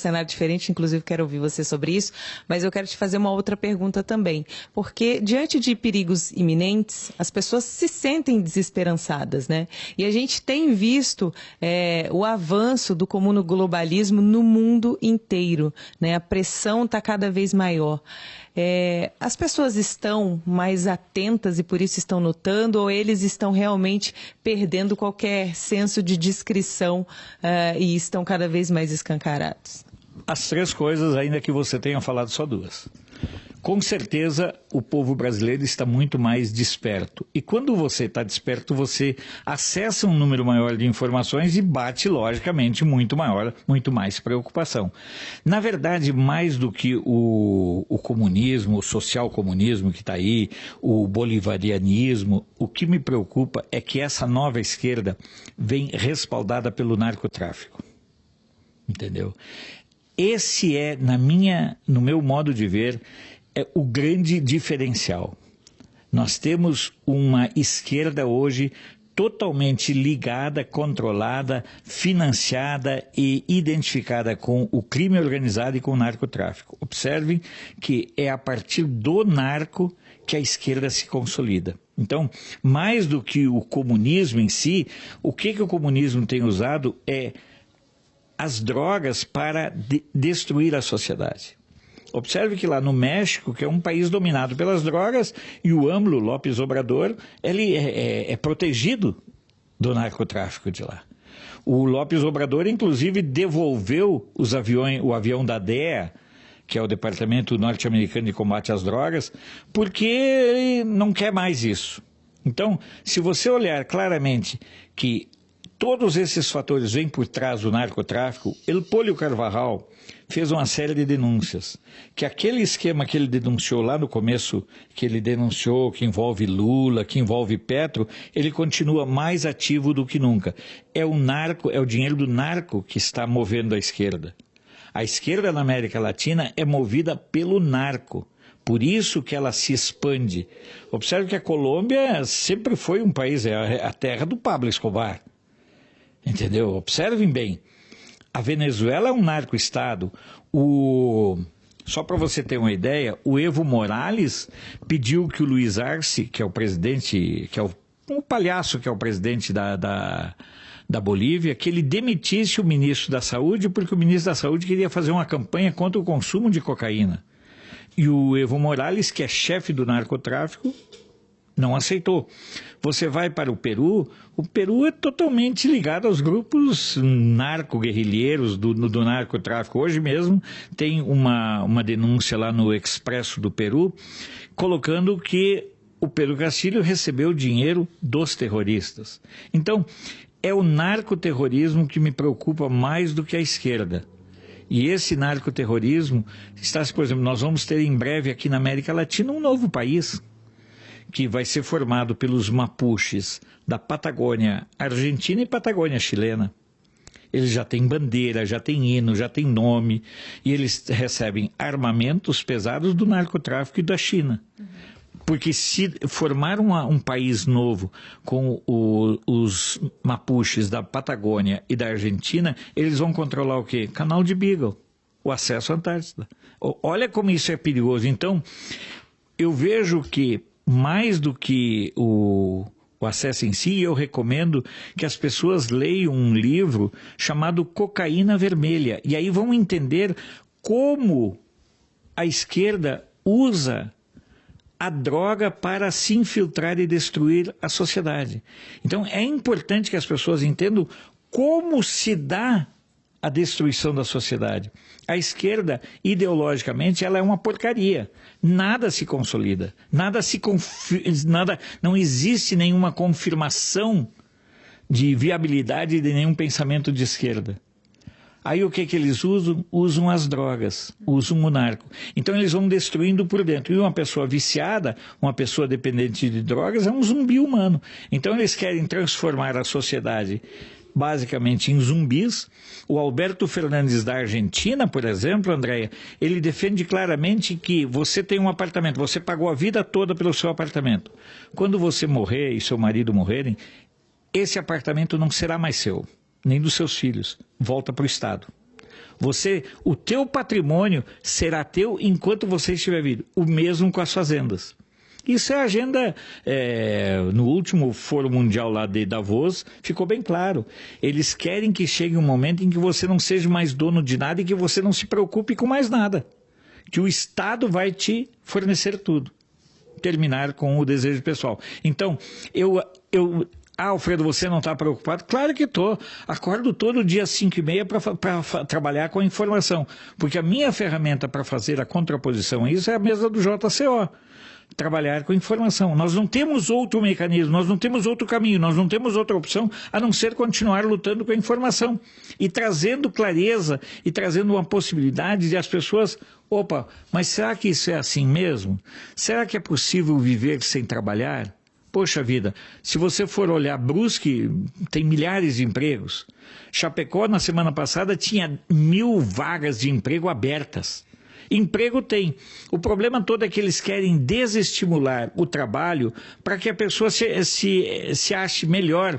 cenário diferente, inclusive quero ouvir você sobre isso, mas eu quero te fazer uma outra pergunta também, porque diante de perigos iminentes, as pessoas se sentem desesperançadas, né? E a gente tem visto o avanço do comunoglobalismo no mundo inteiro, né? A pressão está cada vez maior. As pessoas estão mais atentas e por isso estão notando, ou eles estão realmente perdendo qualquer senso de discrição e estão cada vez mais escancarados? As três coisas, ainda que você tenha falado só duas. Com certeza, o povo brasileiro está muito mais desperto. E quando você está desperto, você acessa um número maior de informações e bate, logicamente, muito mais preocupação. Na verdade, mais do que o comunismo, o social-comunismo que está aí, o bolivarianismo, o que me preocupa é que essa nova esquerda vem respaldada pelo narcotráfico. Entendeu? Esse é, no meu modo de ver, o grande diferencial. Nós temos uma esquerda hoje totalmente ligada, controlada, financiada e identificada com o crime organizado e com o narcotráfico. Observem que é a partir do narco que a esquerda se consolida. Então, mais do que o comunismo em si, o que o comunismo tem usado é as drogas para destruir a sociedade. Observe que lá no México, que é um país dominado pelas drogas, e o AMLO, López Obrador, ele é protegido do narcotráfico de lá. O López Obrador, inclusive, devolveu o avião da DEA, que é o Departamento Norte-Americano de Combate às Drogas, porque ele não quer mais isso. Então, se você olhar claramente que todos esses fatores vêm por trás do narcotráfico, El Pollo Carvajal fez uma série de denúncias, que aquele esquema que ele denunciou lá no começo, que ele denunciou, que envolve Lula, que envolve Petro, ele continua mais ativo do que nunca. É o dinheiro do narco que está movendo a esquerda. A esquerda na América Latina é movida pelo narco. Por isso que ela se expande. Observe que a Colômbia sempre foi um país, é a terra do Pablo Escobar. Entendeu? Observem bem. A Venezuela é um narco-estado. Só para você ter uma ideia, o Evo Morales pediu que o Luiz Arce, que é o presidente, que é um palhaço que é o presidente da Bolívia, que ele demitisse o ministro da Saúde, porque o ministro da Saúde queria fazer uma campanha contra o consumo de cocaína. E o Evo Morales, que é chefe do narcotráfico, não aceitou. Você vai para o Peru é totalmente ligado aos grupos narco-guerrilheiros do narcotráfico. Hoje mesmo tem uma denúncia lá no Expresso do Peru, colocando que o Pedro Castilho recebeu dinheiro dos terroristas. Então, é o narcoterrorismo que me preocupa mais do que a esquerda. E esse narcoterrorismo, por exemplo, nós vamos ter em breve aqui na América Latina um novo país, que vai ser formado pelos mapuches da Patagônia Argentina e Patagônia Chilena. Eles já têm bandeira, já têm hino, já têm nome, e eles recebem armamentos pesados do narcotráfico e da China. Porque se formar um país novo com os mapuches da Patagônia e da Argentina, eles vão controlar o quê? Canal de Beagle, o acesso à Antártida. Olha como isso é perigoso. Então, eu vejo que mais do que o acesso em si, eu recomendo que as pessoas leiam um livro chamado Cocaína Vermelha. E aí vão entender como a esquerda usa a droga para se infiltrar e destruir a sociedade. Então é importante que as pessoas entendam como se dá a destruição da sociedade. A esquerda, ideologicamente, ela é uma porcaria. Nada se consolida, não existe nenhuma confirmação de viabilidade de nenhum pensamento de esquerda. Aí o que eles usam? Usam as drogas, usam o narco. Então eles vão destruindo por dentro. E uma pessoa viciada, uma pessoa dependente de drogas, é um zumbi humano. Então eles querem transformar a sociedade basicamente em zumbis. O Alberto Fernandes da Argentina, por exemplo, Andréia, ele defende claramente que você tem um apartamento, você pagou a vida toda pelo seu apartamento. Quando você morrer e seu marido morrerem, esse apartamento não será mais seu, nem dos seus filhos, volta para o Estado. O teu patrimônio será teu enquanto você estiver vivo. O mesmo com as fazendas. Isso é a agenda, no último Fórum Mundial lá de Davos, ficou bem claro. Eles querem que chegue um momento em que você não seja mais dono de nada e que você não se preocupe com mais nada. Que o Estado vai te fornecer tudo. Terminar com o desejo pessoal. Então, Alfredo, você não está preocupado? Claro que estou. Acordo todo dia às 5h30 para trabalhar com a informação. Porque a minha ferramenta para fazer a contraposição a isso é a mesa do JCO. Trabalhar com informação. Nós não temos outro mecanismo, nós não temos outro caminho, nós não temos outra opção a não ser continuar lutando com a informação e trazendo clareza e trazendo uma possibilidade de as pessoas, opa, mas será que isso é assim mesmo? Será que é possível viver sem trabalhar? Poxa vida, se você for olhar Brusque, tem milhares de empregos. Chapecó, na semana passada, tinha 1000 vagas de emprego abertas. Emprego tem. O problema todo é que eles querem desestimular o trabalho para que a pessoa se ache melhor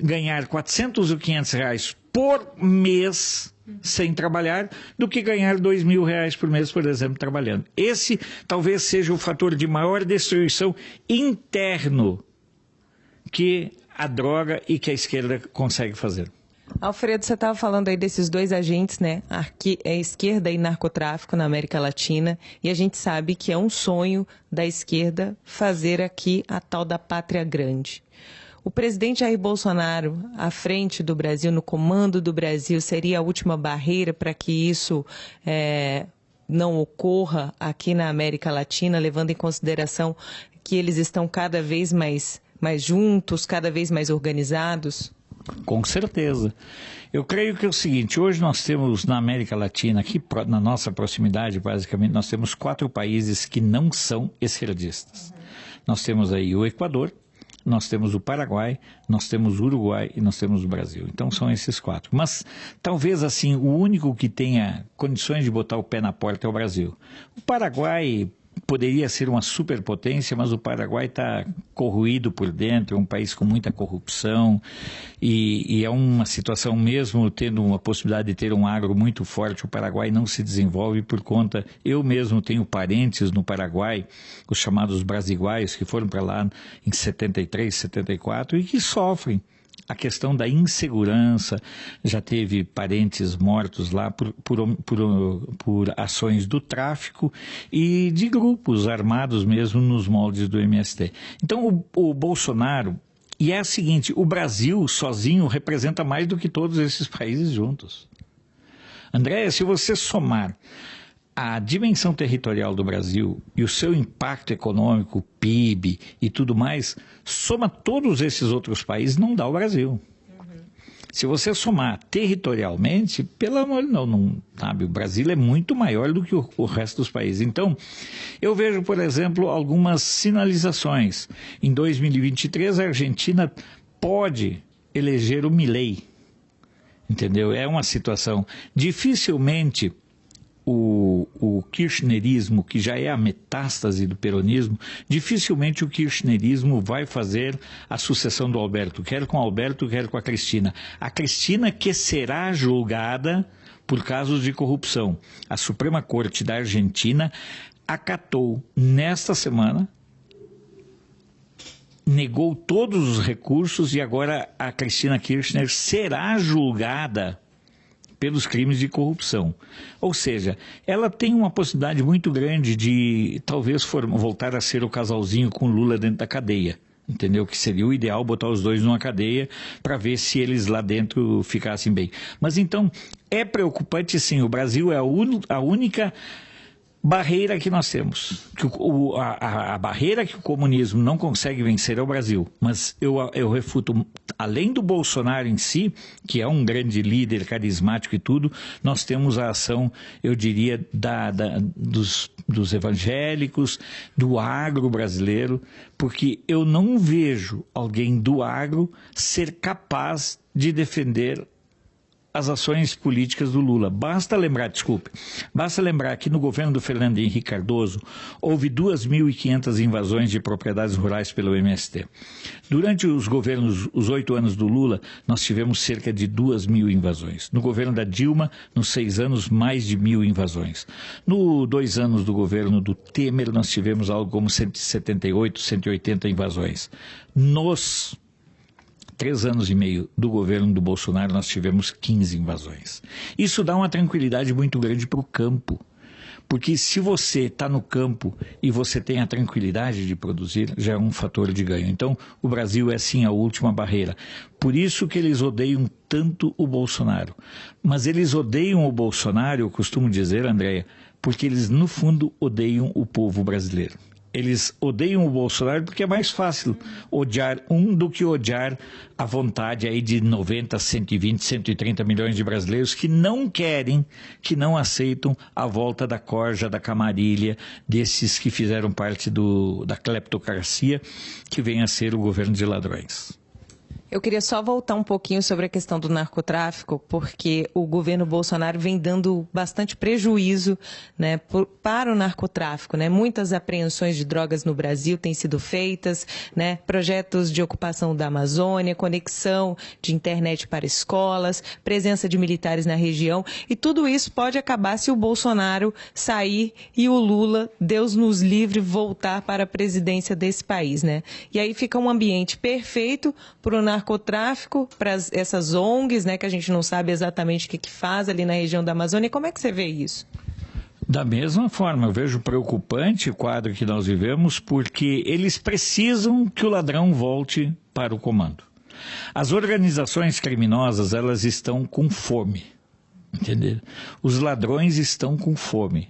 ganhar 400 ou 500 reais por mês sem trabalhar do que ganhar 2.000 reais por mês, por exemplo, trabalhando. Esse talvez seja o fator de maior destruição interno que a droga e que a esquerda consegue fazer. Alfredo, você estava falando aí desses dois agentes, né? Esquerda e narcotráfico na América Latina, e a gente sabe que é um sonho da esquerda fazer aqui a tal da pátria grande. O presidente Jair Bolsonaro, à frente do Brasil, no comando do Brasil, seria a última barreira para que isso não ocorra aqui na América Latina, levando em consideração que eles estão cada vez mais juntos, cada vez mais organizados? Com certeza. Eu creio que é o seguinte, hoje nós temos na América Latina, aqui na nossa proximidade, basicamente, nós temos 4 países que não são esquerdistas. Nós temos aí o Equador, nós temos o Paraguai, nós temos o Uruguai e nós temos o Brasil. Então são esses 4. Mas talvez assim, o único que tenha condições de botar o pé na porta é o Brasil. O Paraguai poderia ser uma superpotência, mas o Paraguai está corroído por dentro, é um país com muita corrupção e é uma situação, mesmo tendo uma possibilidade de ter um agro muito forte, o Paraguai não se desenvolve por conta, eu mesmo tenho parentes no Paraguai, os chamados brasiguaios, que foram para lá em 73, 74 e que sofrem a questão da insegurança, já teve parentes mortos lá por ações do tráfico e de grupos armados mesmo nos moldes do MST. Então o Bolsonaro, e é o seguinte, o Brasil sozinho representa mais do que todos esses países juntos. André, se você somar a dimensão territorial do Brasil e o seu impacto econômico, PIB e tudo mais, soma todos esses outros países, não dá o Brasil. Se você somar territorialmente, pelo amor de Deus, não, sabe, o Brasil é muito maior do que o resto dos países. Então, eu vejo, por exemplo, algumas sinalizações. Em 2023, a Argentina pode eleger o Milei, entendeu? É uma situação, dificilmente o kirchnerismo, que já é a metástase do peronismo, dificilmente o kirchnerismo vai fazer a sucessão do Alberto, quer com o Alberto, quer com a Cristina. A Cristina que será julgada por casos de corrupção. A Suprema Corte da Argentina acatou nesta semana, negou todos os recursos e agora a Cristina Kirchner será julgada pelos crimes de corrupção. Ou seja, ela tem uma possibilidade muito grande de talvez voltar a ser o casalzinho com Lula dentro da cadeia. Entendeu? Que seria o ideal botar os dois numa cadeia para ver se eles lá dentro ficassem bem. Mas então, é preocupante sim, o Brasil é a única barreira que nós temos. A barreira que o comunismo não consegue vencer é o Brasil. Mas eu refuto, além do Bolsonaro em si, que é um grande líder carismático e tudo, nós temos a ação, eu diria, dos evangélicos, do agro brasileiro, porque eu não vejo alguém do agro ser capaz de defender as ações políticas do Lula. Basta lembrar que no governo do Fernando Henrique Cardoso houve 2.500 invasões de propriedades rurais pelo MST. Durante os 8 anos do Lula, nós tivemos cerca de 2.000 invasões. No governo da Dilma, nos 6 anos, mais de 1.000 invasões. No 2 anos do governo do Temer, nós tivemos algo como 178, 180 invasões. Nos 3 anos e meio do governo do Bolsonaro, nós tivemos 15 invasões. Isso dá uma tranquilidade muito grande para o campo. Porque se você está no campo e você tem a tranquilidade de produzir, já é um fator de ganho. Então, o Brasil é sim a última barreira. Por isso que eles odeiam tanto o Bolsonaro. Mas eles odeiam o Bolsonaro, eu costumo dizer, Andréia, porque eles, no fundo, odeiam o povo brasileiro. Eles odeiam o Bolsonaro porque é mais fácil odiar um do que odiar a vontade aí de 90, 120, 130 milhões de brasileiros que não querem, que não aceitam a volta da corja, da camarilha, desses que fizeram parte da cleptocracia, que vem a ser o governo de ladrões. Eu queria só voltar um pouquinho sobre a questão do narcotráfico, porque o governo Bolsonaro vem dando bastante prejuízo, né, para o narcotráfico, né? Muitas apreensões de drogas no Brasil têm sido feitas, né? Projetos de ocupação da Amazônia, conexão de internet para escolas, presença de militares na região, e tudo isso pode acabar se o Bolsonaro sair e o Lula, Deus nos livre, voltar para a presidência desse país, né? E aí fica um ambiente perfeito para o narcotráfico, para essas ONGs, né, que a gente não sabe exatamente o que faz ali na região da Amazônia. Como é que você vê isso? Da mesma forma, eu vejo preocupante o quadro que nós vivemos, porque eles precisam que o ladrão volte para o comando. As organizações criminosas, elas estão com fome, entendeu? Os ladrões estão com fome.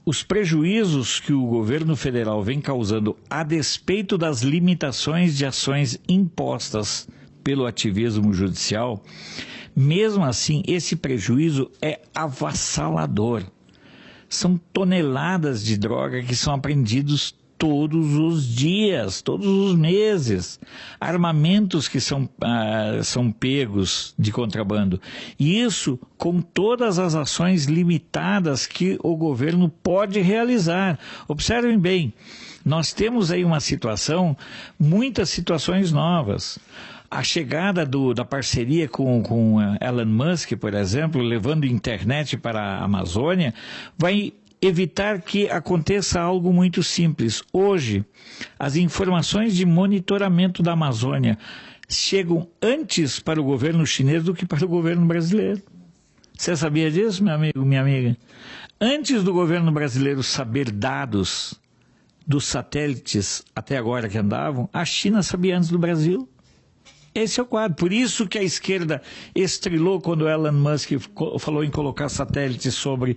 Os prejuízos que o governo federal vem causando a despeito das limitações de ações impostas pelo ativismo judicial, mesmo assim, esse prejuízo é avassalador. São toneladas de droga que são apreendidos todos os dias, todos os meses. Armamentos que são pegos de contrabando. E isso com todas as ações limitadas que o governo pode realizar. Observem bem, nós temos aí uma situação, muitas situações novas. A chegada da parceria com Elon Musk, por exemplo, levando internet para a Amazônia, vai evitar que aconteça algo muito simples. Hoje, as informações de monitoramento da Amazônia chegam antes para o governo chinês do que para o governo brasileiro. Você sabia disso, meu amigo, minha amiga? Antes do governo brasileiro saber dados dos satélites até agora que andavam, a China sabia antes do Brasil. Esse é o quadro. Por isso que a esquerda estrelou quando Elon Musk falou em colocar satélites sobre